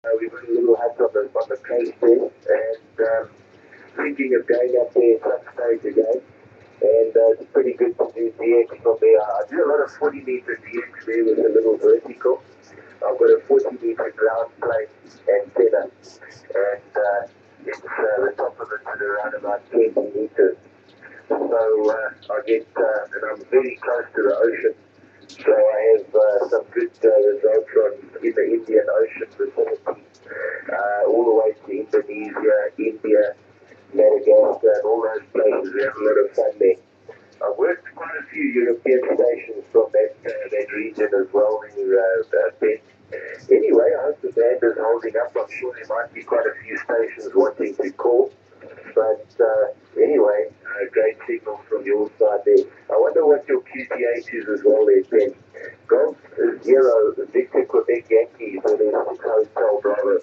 We've got a little hut on the coast there, and thinking of going up there at some stage again. And it's pretty good to do DX from there. I do a lot of 40-meter DX there with a little vertical. I've got a 40-meter ground plane antenna, and the top of it's at around about 20 meters. So I get, and I'm very close to the ocean, so I have some good results in the Indian Ocean vicinity, all the way to Indonesia, India, Madagascar, and all those places. We have a lot of fun there. I've worked quite a few European stations from that region as well, Ben. Anyway, I hope the band is holding up. I'm sure there might be quite a few stations wanting to call. But anyway, great signal from your side there. I wonder what your QTH is as well there, Ben. Golf 0, Victor Quebec Yankees, and then 6 Hotel Bravo.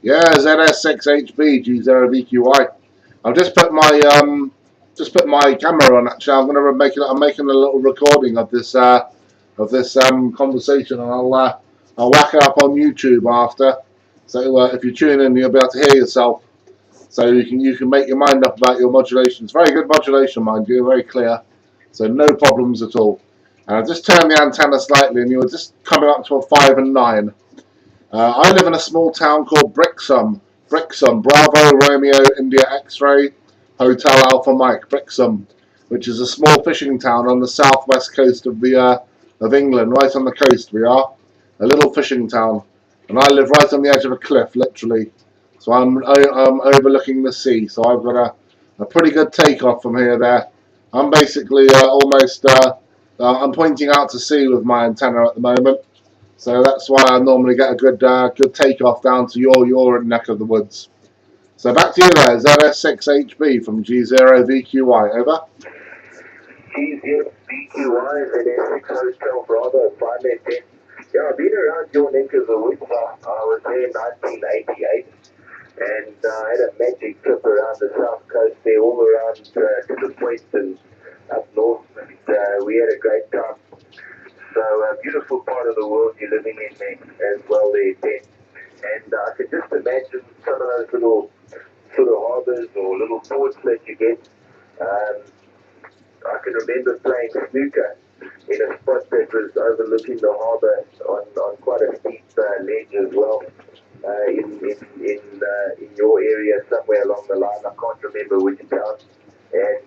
Yeah, ZS6HB, G0VQI. I've just put my camera on. Actually, I'm making a little recording of this conversation, and I'll whack it up on YouTube after. So if you tune in, you'll be able to hear yourself. So you can make your mind up about your modulation. It's very good modulation, mind you, very clear. So no problems at all. And I just turned the antenna slightly, and you were just coming up to a 5 and 9. I live in a small town called Brixham. Bravo Romeo India X-ray Hotel Alpha Mike, Brixham, which is a small fishing town on the southwest coast of England, right on the coast we are. A little fishing town, and I live right on the edge of a cliff, literally. So I'm overlooking the sea. So I've got a pretty good takeoff from here there. I'm basically almost I'm pointing out to sea with my antenna at the moment. So that's why I normally get a good takeoff down to your neck of the woods. So back to you there, ZS6HB from G0VQI, over. G0VQI, ZS6 Hotel Bravo, 5 and 10. Yeah, I've been around your neck of the woods. I was there in 1988, and I had a magic trip around the south coast there, all around to the point and up north, and we had a great time. So a beautiful part of the world you're living in there as well there, Ben. And I can just imagine some of those little sort of harbours or little ports that you get. I can remember playing snooker in a spot that was overlooking the harbour on quite a steep ledge as well, in your area somewhere along the line. I can't remember which town. And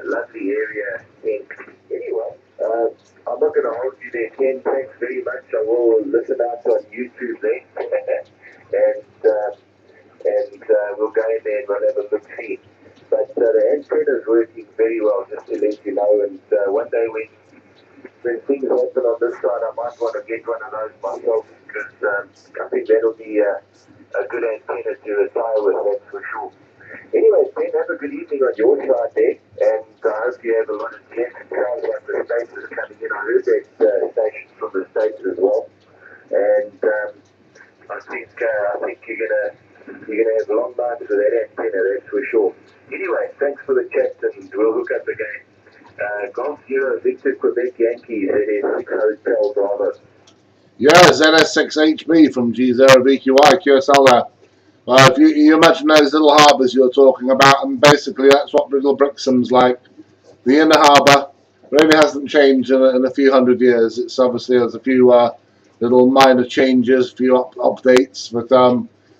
lovely area, Ken. Anyway, I'm not going to hold you there, Ken. Thanks very much. I will listen out on YouTube there. and we'll go in there and we'll have a look-see. But the antenna is working very well, just to let you know. And one day when things happen on this side, I might want to get one of those myself, because I think that'll be a good antenna to retire with, that's for sure. Anyway, Ben, have a good evening on your side there, and I hope you have a lot of guests. Sounds like the States is coming in. I heard that station from the States as well, and I think you're gonna have long nights with that antenna, that's for sure. Anyway, thanks for the chat, and we'll hook up again. Golf 0, Victor Quebec Yankees, ZS6 Hotel Bravo. Yeah, ZS6HB from G0VQI, QSL there. If you imagine those little harbours you're talking about, and basically that's what Little Brixham's like. The inner harbour really hasn't changed in a few hundred years. It's obviously there's a few little minor changes, a few updates, but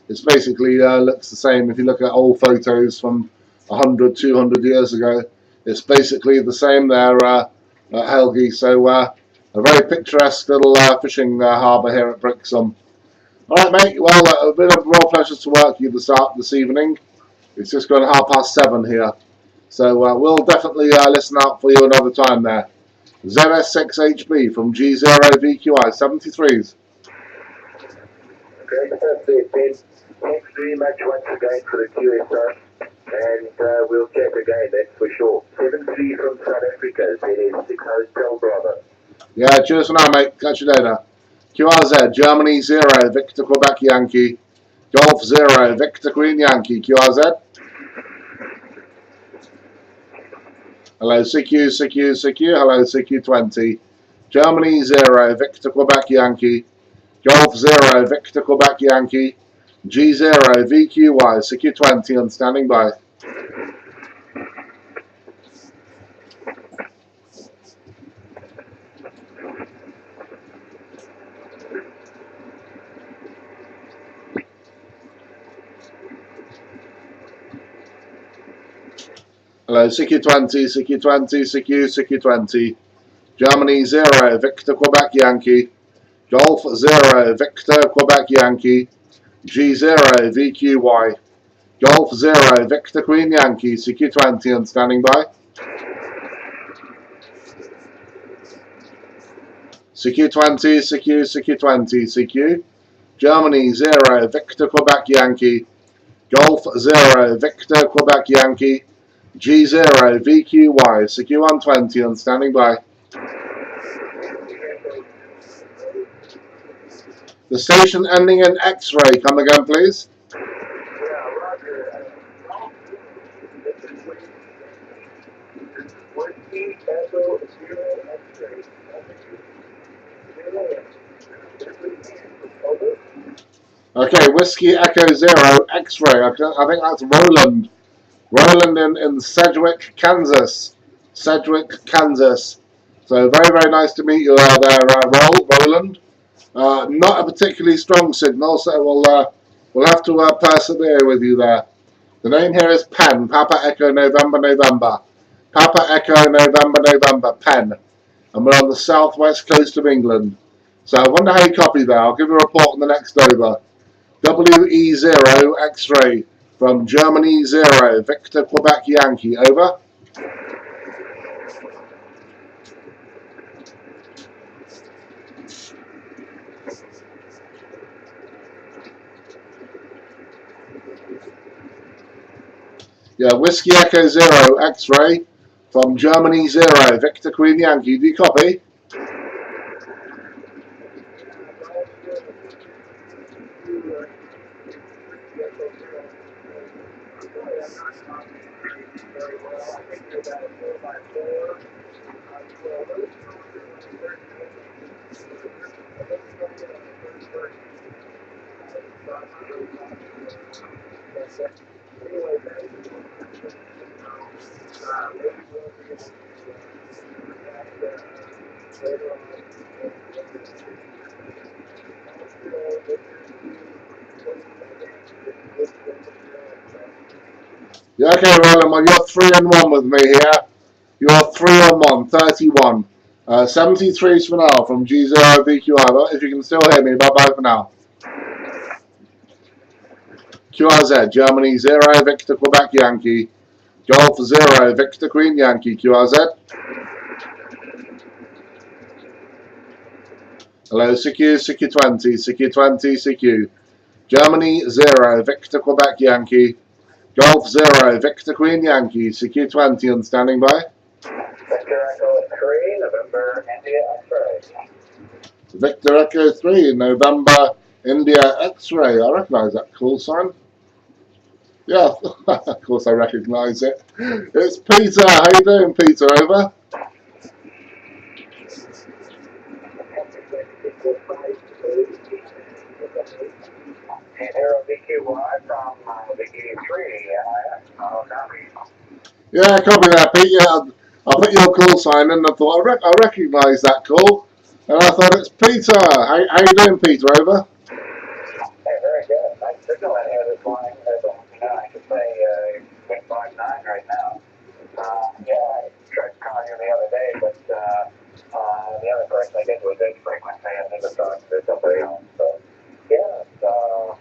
it's basically looks the same. If you look at old photos from 100, 200 years ago, it's basically the same there at Helgi. So a very picturesque little fishing harbour here at Brixham. Alright, mate, well, a bit of a real pleasure to work with you this evening. It's just gone 7:30 here. So we'll definitely listen out for you another time there. ZS6HB from G0VQI, 73s. Great stuff there, Ben. Thanks very much once again for the QSO, and we'll chat again, that's for sure. 73 from South Africa, ZS6 Hotel Bravo. Yeah, cheers for now, mate. Catch you later. QRZ, Germany 0, Victor Quebec Yankee. Golf 0, Victor Queen Yankee, QRZ. Hello, CQ. Hello, CQ20. Germany 0, Victor Quebec Yankee. Golf 0, Victor Quebec Yankee. G0 VQY, secure 20 on standing by. Hello, secure 20, secure 20, secure 20. Germany 0, Victor Quebec Yankee. Golf 0, Victor Quebec Yankee. G0 VQY. Golf 0, Victor Queen Yankee, secure 20 on standing by. Secure 20, secure 20, secure. Germany 0, Victor Quebec Yankee. Golf 0, Victor Quebec Yankee. G0 VQY, secure 120 on standing by. The station ending in X-ray, come again please. Okay, Whiskey Echo 0, X-ray, I think that's Roland. Roland in Sedgwick, Kansas. Sedgwick, Kansas. So very nice to meet you there, Roland. Not a particularly strong signal, so we'll have to persevere with you there. The name here is Penn, Papa Echo November November. Papa Echo November November, Penn. And we're on the southwest coast of England. So I wonder how you copy there. I'll give you a report on the next over. WE0 X-ray from Germany 0, Victor Quebec Yankee, over. Yeah, Whiskey Echo 0 X-ray from Germany 0, Victor Queen Yankee, do you copy? Yeah, okay, Roland, well, you're 3-1 with me here. You're 3-1, 31. 73 for now from G0 VQI. If you can still hear me, bye-bye for now. QRZ, Germany 0, Victor Quebec Yankee. Golf 0, Victor Queen Yankee, QRZ. Hello, CQ 20, CQ 20, CQ. Germany 0, Victor Quebec Yankee. Golf 0, Victor Queen Yankee, CQ 20 on standing by. Victor Echo 3, November, India X-ray. Victor Echo 3, November, India X-ray. I recognise that call sign. Yeah, of course I recognise it. It's Peter. How you doing, Peter? Over. Yeah, copy that, Pete. Yeah, I put your call sign in and I thought I recognise that call. And I thought it's Peter. How you doing, Peter? Over. Hey, very good. Nice signal in here this morning. I could say 0.59 right now. Yeah, I tried to call you the other day, but the other person I did was infrequently, and he was talking to somebody else. So, yeah, it's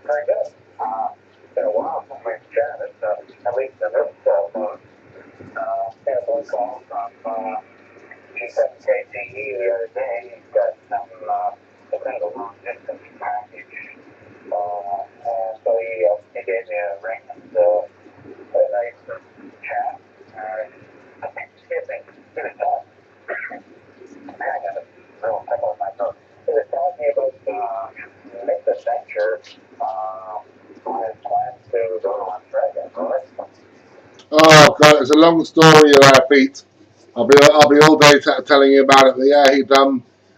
very good. It's been a while since we've chatted, at least in this phone. Had a phone call from Z7HB the other day. He's got some kind of a long distance package. And so he gave me a ring and a nice chat. Excuse me, he was talking. I got a little tickle in my throat. He was telling me about his adventure on his plans to go to Australia, correct? Oh God, it's a long story there, Pete. I'll be all day telling you about it. But yeah,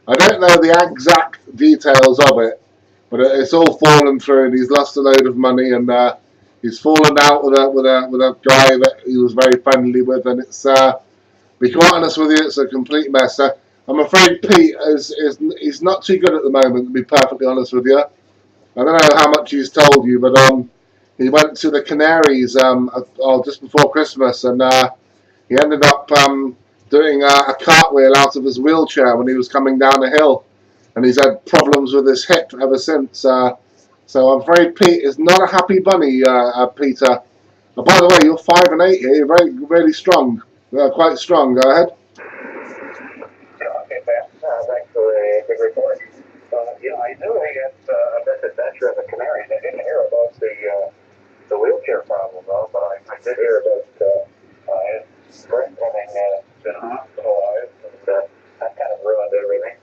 I don't know the exact details of it, but it's all fallen through, and he's lost a load of money, and he's fallen out with a guy that he was very friendly with, and it's be quite honest with you, it's a complete mess. I'm afraid Pete he's not too good at the moment, to be perfectly honest with you. I don't know how much he's told you, but he went to the Canaries just before Christmas, and he ended up doing a cartwheel out of his wheelchair when he was coming down a hill, and he's had problems with his hip ever since. So I'm afraid Pete is not a happy bunny, Peter. By the way, you're 5'8" here. You're very, really strong. Quite strong. Go ahead. Okay, man. Thanks for the big report. Yeah, I knew he had a misadventure in the Canaries. I didn't hear about the wheelchair problem, though, but I did hear about his friend having been hospitalized, and that kind of ruined everything.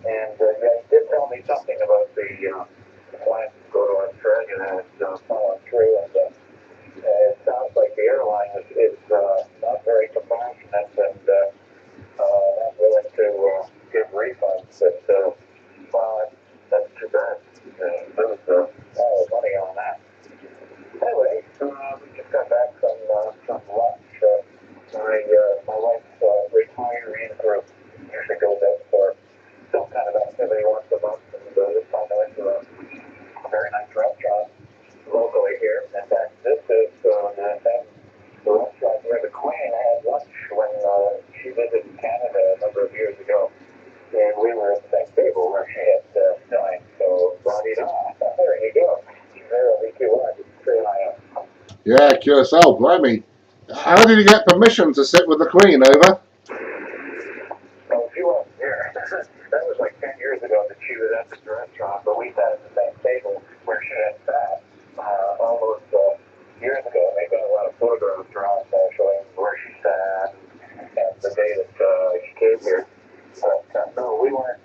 Yeah, he did tell me something about the plan to go to Australia that had fallen through, and it sounds like the airline is not very compassionate and not willing to give refunds. Well, that's too bad. Lose all the money on that. Anyway, we just got back from lunch. My wife's retiree group usually goes out for some kind of activity once a month, and this time I went to a very nice restaurant locally here. In fact, this is the restaurant where the Queen had lunch when she visited Canada a number of years ago. And we were at the same table where she had dined. So, there you go. She's there at VE3NIX. Say hi. Yeah, QSL, blimey. How did you get permission to sit with the Queen, over? Well, she wasn't here. That was like 10 years ago that she was at this restaurant, but we sat at the same table where she had sat all those years ago. They've got a lot of photographs around showing where she sat and the day that she came here. But no, we weren't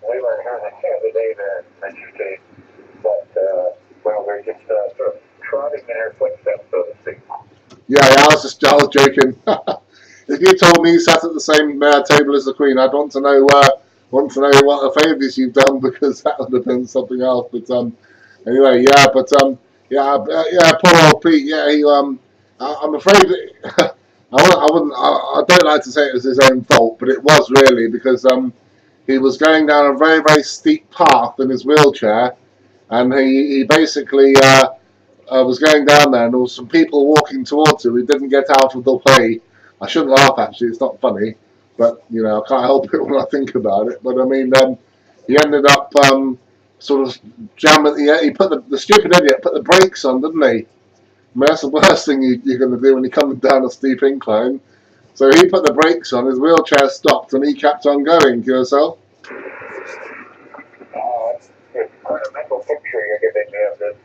here the day that she came. But well, we're just sort of trotting in her footsteps, so to speak. Yeah, I was joking. If you told me you sat at the same table as the Queen, I'd want to know what the favours you've done, because that would have been something else. But anyway, yeah, poor old Pete. Yeah, I'm afraid I don't like to say it was his own fault, but it was really, because he was going down a very, very steep path in his wheelchair, and he basically was going down there, and there was some people walking towards him. He didn't get out of the way. I shouldn't laugh, actually. It's not funny, but I can't help it when I think about it. But I mean, he ended up sort of jamming. He put the stupid idiot put the brakes on, didn't he? I mean, that's the worst thing you're going to do when you're coming down a steep incline. So he put the brakes on. His wheelchair stopped, and he kept on going. QSL. It's quite a mental picture you're giving me of this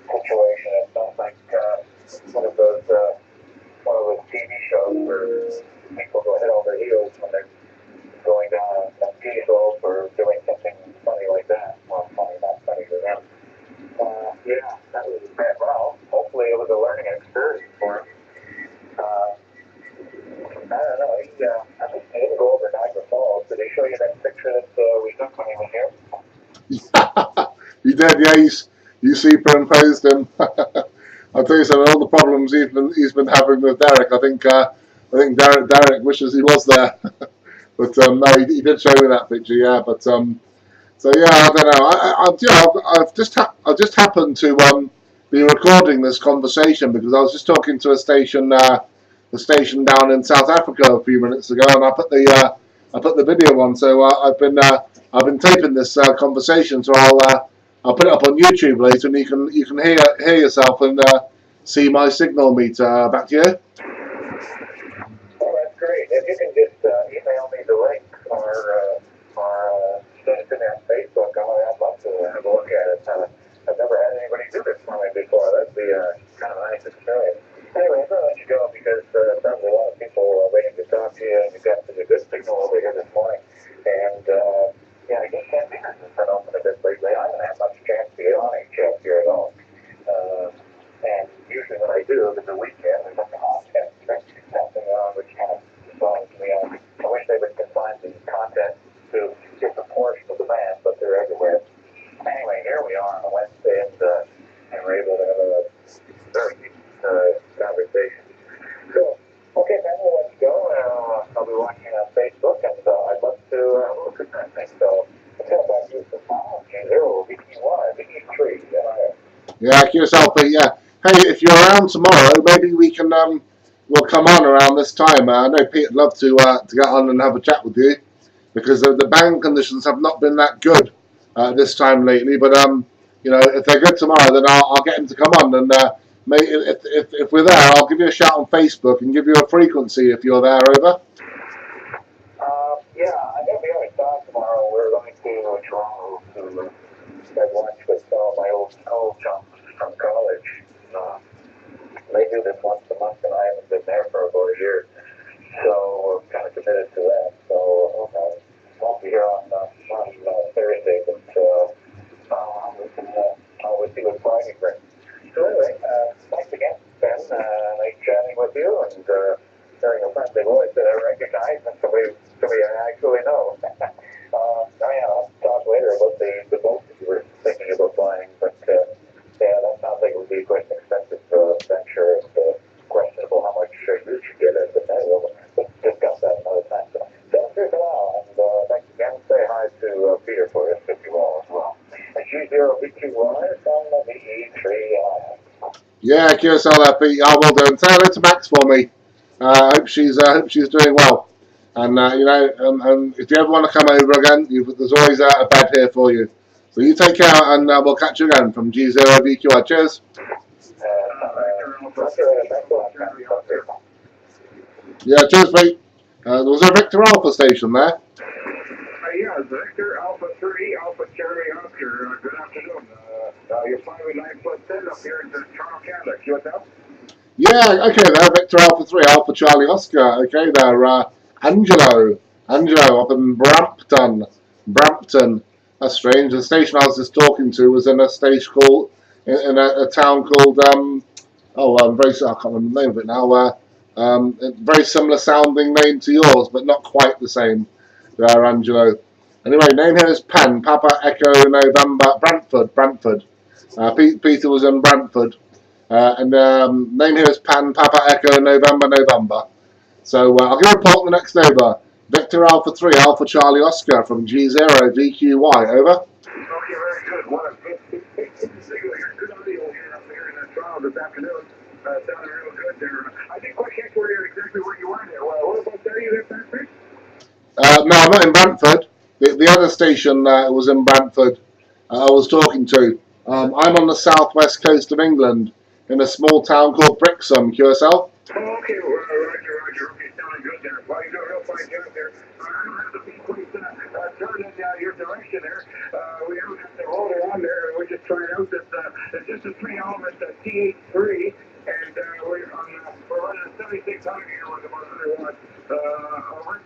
situation. It sounds like one of those TV shows where people go head over heels when they're going down a ski slope or doing something funny like that. Well, funny, not funny to them. Yeah, that was bad. Well, hopefully it was a learning experience for him. I don't know. I think he didn't go over Niagara Falls. Did he show you that picture that we took when he was here? You did, yeah. You superimposed him. I'll tell you some of all the problems he's been having with Derek. I think Derek wishes he was there. But no, he did show me that picture, yeah. But so yeah, I don't know. I've just happened to be recording this conversation, because I was just talking to a station down in South Africa a few minutes ago, and I put the video on. So I've been taping this conversation, so I'll put it up on YouTube later, and you can hear yourself and see my signal meter. Back to you. Oh, that's great. If you can just email me the link or send it to me on Facebook, I'd love to have a look at it. I've never had anybody do this for me before. That'd be kind of a nice experience. Anyway, I'm going to let you go, because there's probably a lot of people waiting to talk to you, and you've got such a good signal over here this morning. And yeah, I guess camping has been open a bit lately. I haven't had much chance to get on a chat here at all. And usually when I do, it's a weekend, there's like a hot test something on, which kind of bothers me. I wish they would confine the content to just a portion of the band, but they're everywhere. Anyway, Yeah, QSL, Pete, yeah. Hey, if you're around tomorrow, maybe we can, we'll come on around this time. I know Pete would love to get on and have a chat with you, because the band conditions have not been that good this time lately. But you know, if they're good tomorrow, then I'll get him to come on, and if we're there, I'll give you a shout on Facebook and give you a frequency if you're there. Over. Yeah, I'm going to be on a talk tomorrow. We're going to Toronto to have lunch with some of my old school chums from college. They do this once a month, and I haven't been there for about a year. So we're kind of committed to that. So I'll be here on Thursday, but I'll see what Friday brings. So anyway, thanks again, Ben. Nice chatting with you, and hearing a friendly voice that I recognize and somebody I actually know. I'll talk later about the boat that you were thinking about buying, but yeah, that sounds like it would be quite an expensive venture, and questionable how much you should get it, but we'll discuss that another time. So thanks for now, and thanks again. Say hi to Peter for us, if you will, as well. And G0VQY from the VE3NIX. Yeah, QSL, Pete. I will do. And say hello to Max for me. I hope she's doing well. And you know, and if you ever want to come over again, there's always a bed here for you. So you take care, and we'll catch you again from G0VQI. Cheers. Yeah, cheers, Pete. There was a Victor Alpha station there. Yeah, Victor Alpha 3, Alpha Charlie Oscar. Good afternoon. You're flying with 9+10 up here in Toronto, Canada. What's up? Yeah, okay there, Victor Alpha 3, Alpha Charlie Oscar. Okay there, Angelo up in Brampton. That's strange. The station I was just talking to was in a station called, in a town called, I can't remember the name of it now, very similar sounding name to yours, but not quite the same there, Angelo. Anyway, name here is Pan, Papa Echo November, Brantford. Peter was in Brantford. And name here is Pan, Papa Echo November. So I'll give a report the next over. Victor Alpha 3, Alpha Charlie Oscar from G0VQY, over. Okay, very good. What a good audio here up here in Toronto this afternoon. Sounded real good there. I didn't quite catch exactly where you were there. What about there? You there, Patrick? No, I'm not in Brantford. The other station was in Brantford. I was talking to. I'm on the southwest coast of England in a small town called Brixham, QSL. Oh, okay, Roger. Okay, sounding good there. Well, you do a real fine job there. I don't have the V-Quake turn in your direction there. We don't have the roller on there. We're just trying out this. It's just a 3-element T83, and we're running a 7600 here with about 100 watts. Over.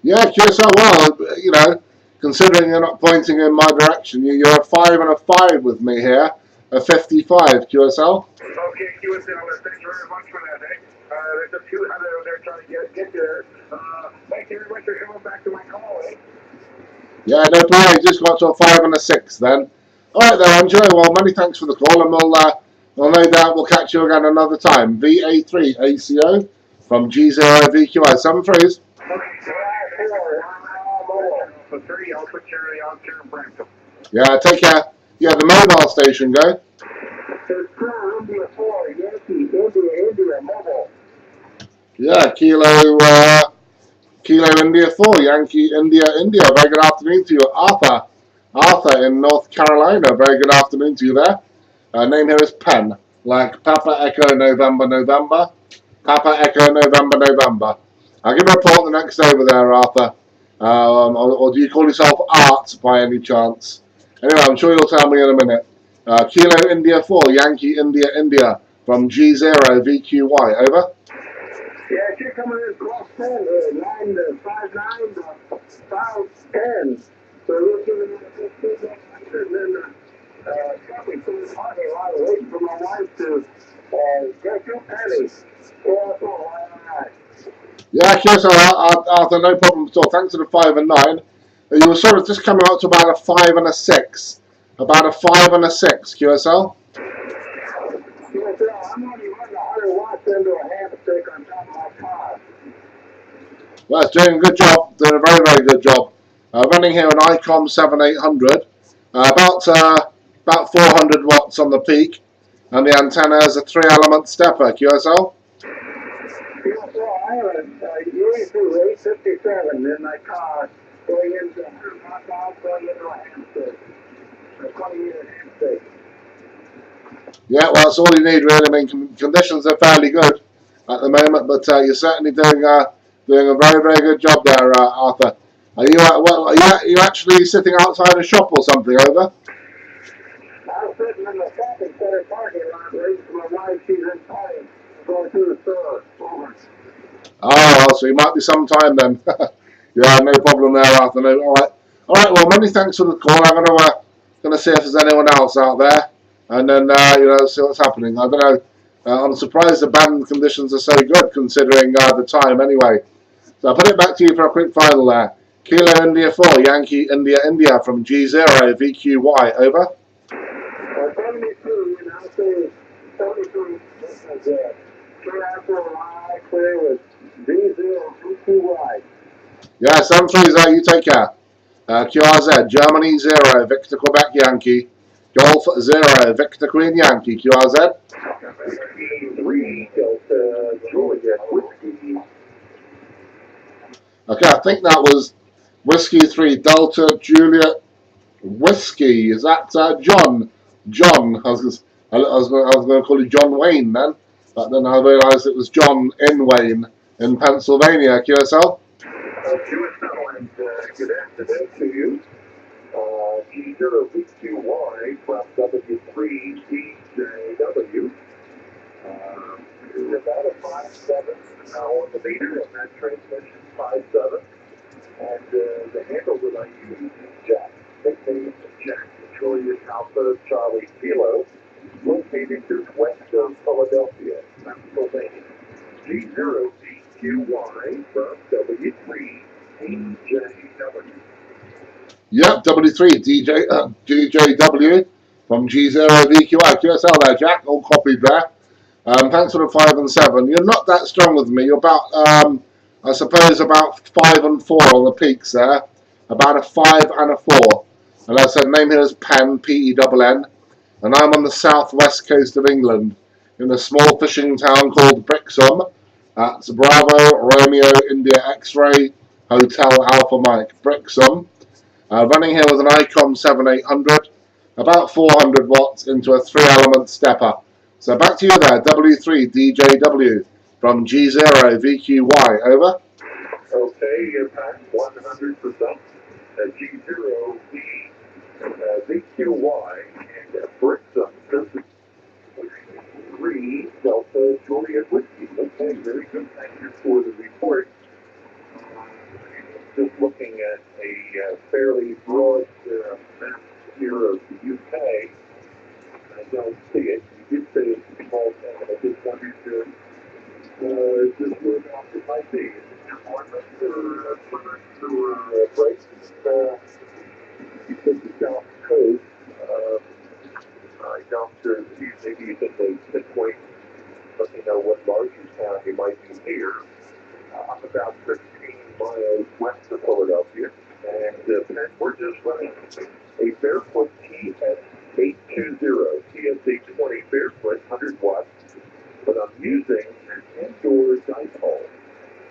Yeah, QSL. Well, you know, considering you're not pointing in my direction, you're a 5 and a 5 with me here. A 55, QSL. Okay, QSL, thank you very much for that, eh? There's a few out there trying to get there. Thank you very much for coming back to my call, eh? Yeah, no problem. You just got to a 5 and a 6 then. Alright then, Angelo. Well, many thanks for the call, and we'll no doubt we'll catch you again another time. VA3ACO from G0VQI. 7 threes. Yeah, take care. Yeah, the mobile station, go. India 4, Yankee, India, mobile. Yeah, Kilo India 4, Yankee India. Very good afternoon to you, Arthur in North Carolina. Very good afternoon to you there. Name here is Penn, like Papa Echo November. Papa Echo November. I'll give a report the next over there, Arthur. Or do you call yourself Art by any chance? Anyway, I'm sure you'll tell me in a minute. Kilo India 4, Yankee India from G0VQY, over. Yeah, she's coming in cross 10, 9 to 5, 9 to 5, 10. So we're giving it a 15 and then probably put a lot of weight for my wife to get 2 pennies. Yeah, yes, Arthur, no problem at all. Thanks to the 5 and 9. You were sort of just coming up to about a 5 and a 6. About a 5 and a 6, QSL. I'm only running 100 watts into a hamstick on top of my car. Well, it's doing a good job. Doing a very, very good job. Running here an ICOM 7800. About about 400 watts on the peak, and the antenna is a 3-element stepper. QSL. I have a VA3ACO in my car going into 100 miles going into a handstand, a 20-year handstand. Yeah, well, that's all you need, really. I mean, conditions are fairly good at the moment, but you're certainly doing a very, very good job there, Arthur. Are you actually sitting outside a shop or something, over? I'm sitting in the shopping center parking lot waiting for my wife. She's in town going to the store. Over. Oh, so you might be some time then. Yeah, no problem there, Arthur. No, all right. Well, many thanks for the call. I'm gonna see if there's anyone else out there, and then see what's happening. I don't know. I'm surprised the band conditions are so good considering the time. Anyway, so I'll put it back to you for a quick final there. Kilo India 4, Yankee India India from G0 VQY. Over. 72, and I'll say 72. This is KI4YII clear with V0 Yeah, 730. You take care. QRZ, Germany 0, Victor Quebec Yankee, Golf 0, Victor Queen Yankee, QRZ. Okay, I think that was Whiskey 3, Delta Juliet Whiskey. Is that John? John. I was going to call you John Wayne then, but then I realised it was John in Wayne in Pennsylvania, QSL. QSL, and good afternoon to you. G0VQY from W3DJW. We're about a 5.7 now on the meter, and that transmission 5.7. And the handle that I use is Jack. Nickname Jack. Victoria Alpha Charlie Kilo, located just west of Philadelphia, Pennsylvania. G0VQY from W3DJW. Yep, W3DJW from G0VQI. QSL there, Jack. All copied there. Thanks for the 5 and 7. You're not that strong with me. You're about, I suppose, about 5 and 4 on the peaks there. About a 5 and a 4. And as I said, name here is Penn, Penn. And I'm on the southwest coast of England in a small fishing town called Brixham. That's Bravo, Romeo, India X-Ray, Hotel Alpha Mike, Brixham. Running here with an Icom 7800, about 400 watts into a 3-element stepper. So back to you there, W3DJW from G0VQY. Over. Okay, Pat, 100%. G0VQY and Brixham, 3 Delta Juliet Whiskey. Okay, very good. Thank you for the report. Just looking at a fairly broad map here of the UK. I don't see it. You did say it's a small town. I just wondered just where else it might be. Is it important to break you said the South Coast? I don't see. Maybe you think they pinpoint. Let me know what larger town you might be near. I'm about 15 miles west of Philadelphia, and we're just running a barefoot TS820, TS820 barefoot, 100 watts, but I'm using an indoor dipole,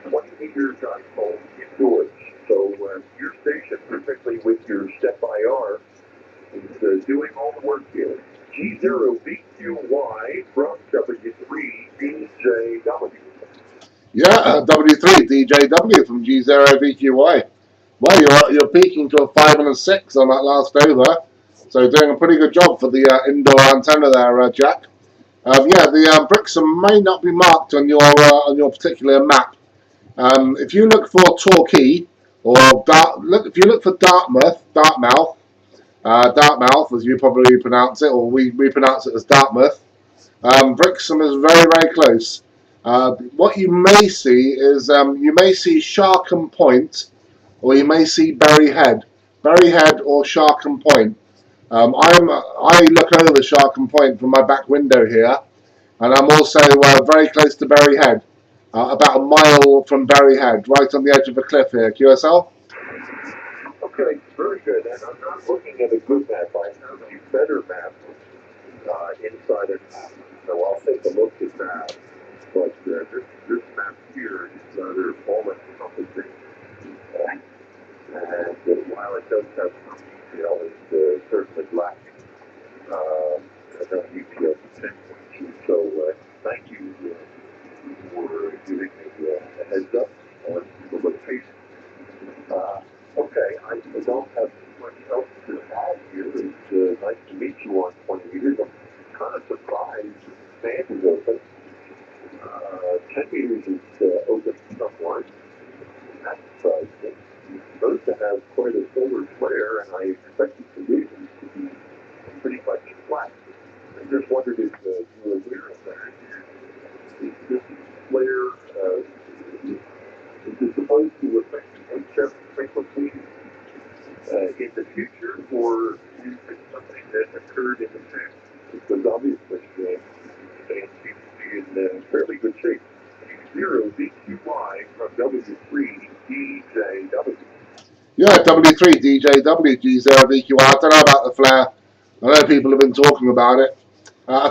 20-meter dipole indoors. So your station, particularly with your step-IR, is doing all the work here. G0VQY from W3DJW. Yeah, W3DJW from G0VQY. Well, you're peaking to a 5 and a 6 on that last over, so doing a pretty good job for the indoor antenna there, Jack. Yeah, the Brixham may not be marked on your particular map. If you look for Torquay or if you look for Dartmouth, as you probably pronounce it, or we pronounce it as Dartmouth. Brixham is very, very close. What you may see is you may see Sharkham Point, or you may see Berry Head or Sharkham Point. I look over Sharkham Point from my back window here, and I'm also very close to Berry Head, about a mile from Berry Head, right on the edge of a cliff here. QSL. Okay, very good. And I'm not looking at a good map. I have a better map inside it. So I'll take a look at that. But this map here is rather all-encompassing. And while it does have some detail, it's certainly lacking enough detail to pinpoint. So thank you for giving me a heads up on the location. Okay, I don't have much else to add here. It's nice to meet you on 20 meters. I'm kind of surprised the stand is open. 10 meters is open somewhat. That's surprising. It's supposed to have quite a solar flare, and I expected the conditions to be pretty much flat. I just wondered if you were aware of that. Is this flare, is it supposed to affect the HF frequency in the future, or is it something that occurred in the past? Because obviously the band seems to be in fairly good shape. 0VQY from W3DJW. Yeah, W3DJW, G0VQI. I don't know about the flare. I know people have been talking about it. I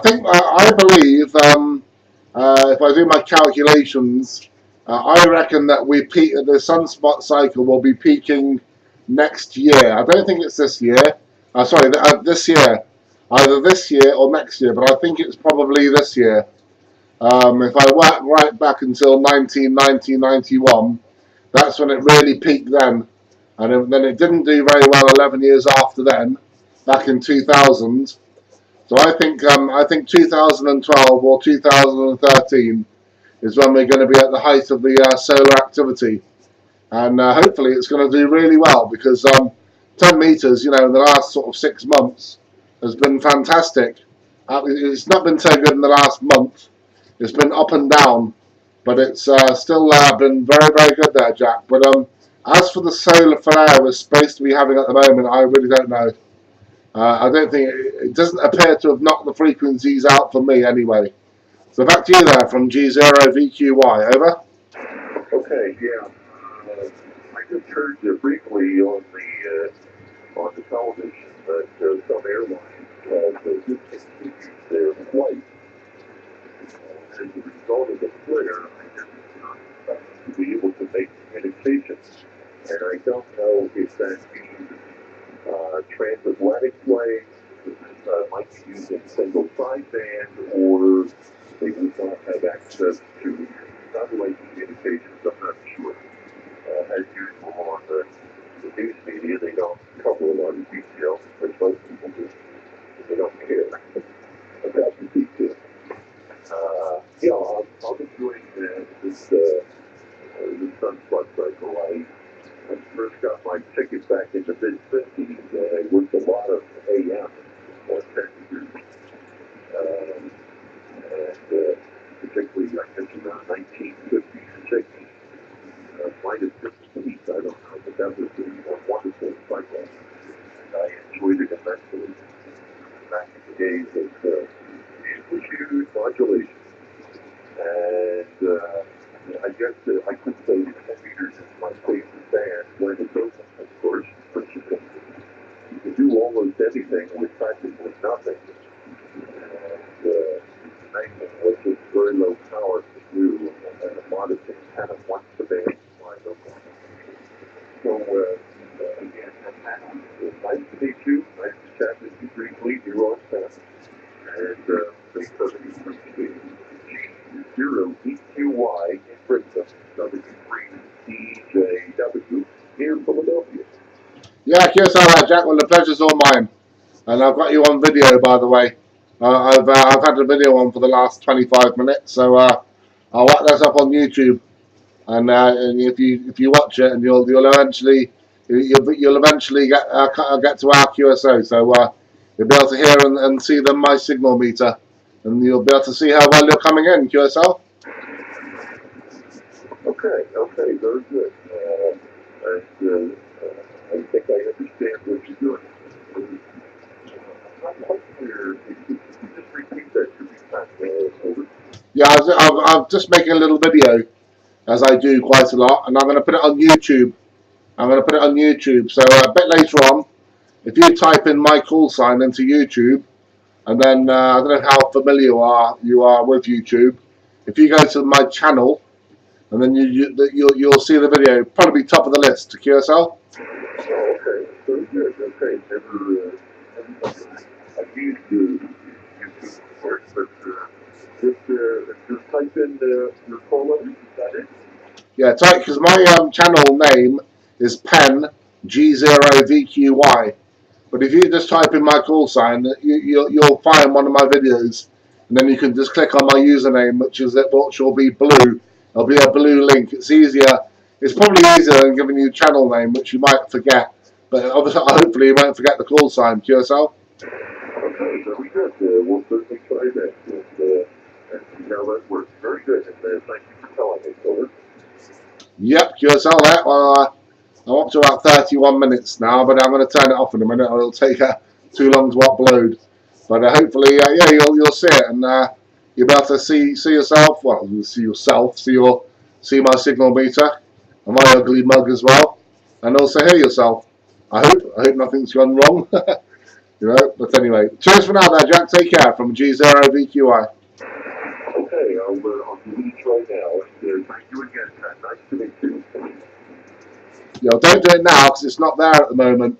believe, if I do my calculations, I reckon that we peak, the sunspot cycle will be peaking next year. I don't think it's this year. Sorry, this year. Either this year or next year, but I think it's probably this year. If I work right back until 1990-91, that's when it really peaked then. And then it didn't do very well 11 years after then, back in 2000. So I think 2012 or 2013 is when we're going to be at the height of the solar activity. And hopefully it's going to do really well, because 10 meters, in the last sort of 6 months has been fantastic. It's not been so good in the last month. It's been up and down, but it's still been very, very good there, Jack. But as for the solar flare we're supposed to be having at the moment, I really don't know. I don't think it doesn't appear to have knocked the frequencies out for me anyway. So back to you there from G0VQY. Over. Okay, yeah. I just heard briefly on the television that some airlines have discontinued their flight as a result of the flare. I guess it's not expected to be able to make communications, and I don't know if that means transatlantic flights might be using single sideband, or they would not have access to satellite communications. I'm not sure. As usual on the news media, they don't cover a lot of details, which most people do. They don't care about the details. Yeah, I'll be doing this sunspot cycle. I first got my ticket back in the mid-50s. I worked a lot of AM on 10 years. And particularly, I guess, around 1956. Minus 15, I don't know, but that was a wonderful cycle. I enjoyed it immensely back in the days of amplitude modulation. And I guess I could say that 10 meters is my favorite band when it's open, of course, but you can do almost anything with practically nothing. And nice and with this very low power to do a lot of things kind of once the band flies over. So, again, nice to meet you. Nice to chat with you briefly. You're on set. And thanks for the appreciation. G0VQY in Britain, W3DJW here in Philadelphia. Yeah, cheers, all right, Jack. Well, the pleasure's all mine. And I've got you on video, by the way. I've had the video on for the last 25 minutes, so I'll whack this up on YouTube. And if you watch it, and you'll eventually get to our QSO, so you'll be able to hear and see my signal meter, and you'll be able to see how well you're coming in, QSL. Okay, very good. I think I understand what you're doing. I'm not quite clear. Could you just repeat that to me, Pat? Over. Yeah, I'm just making a little video, as I do quite a lot, and I'm going to put it on YouTube. I'm going to put it on YouTube. So a bit later on, if you type in my call sign into YouTube, and then I don't know how familiar you are with YouTube. If you go to my channel, and then you'll see the video, probably top of the list to QSL. Oh, okay. Very good. Okay. I've used YouTube before, but just type in your call letters. Is that it? Yeah, type, because my channel name is Pen G0VQY. But if you just type in my call sign, you'll find one of my videos, and then you can just click on my username, which will be blue. There'll be a blue link. It's easier. It's probably easier than giving you channel name, which you might forget. But obviously, hopefully, you won't forget the call sign. QSL. Okay, very good. We'll certainly try that and see how that works. Very good. And thank you for telling me, Silver. Yep, QSL. That. Well, I'm up to about 31 minutes now, but I'm going to turn it off in a minute, or it'll take too long to upload. But hopefully, yeah, you'll see it, and you'll be able to see yourself. Well, you'll see yourself, see my signal meter, and my ugly mug as well, and also hear yourself. I hope nothing's gone wrong. You know. But anyway, cheers for now, there, Jack. Take care from G0VQI. Okay, I'll do this right now. And thank you again, Pat. Nice to meet you. Yo, don't do it now because it's not there at the moment.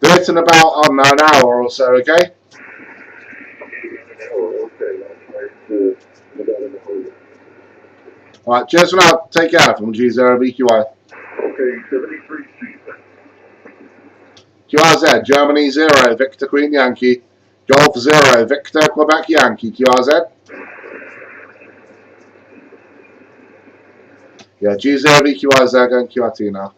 Do it in about an hour or so, okay? Oh, okay. I'll try to put that in the folder. Alright, cheers for now. Take care from G0VQI. Okay, 73C. QRZ, Germany 0, Victor Queen Yankee. Golf 0, Victor Quebec Yankee. QRZ. Yeah, G0VQI, going QRT now.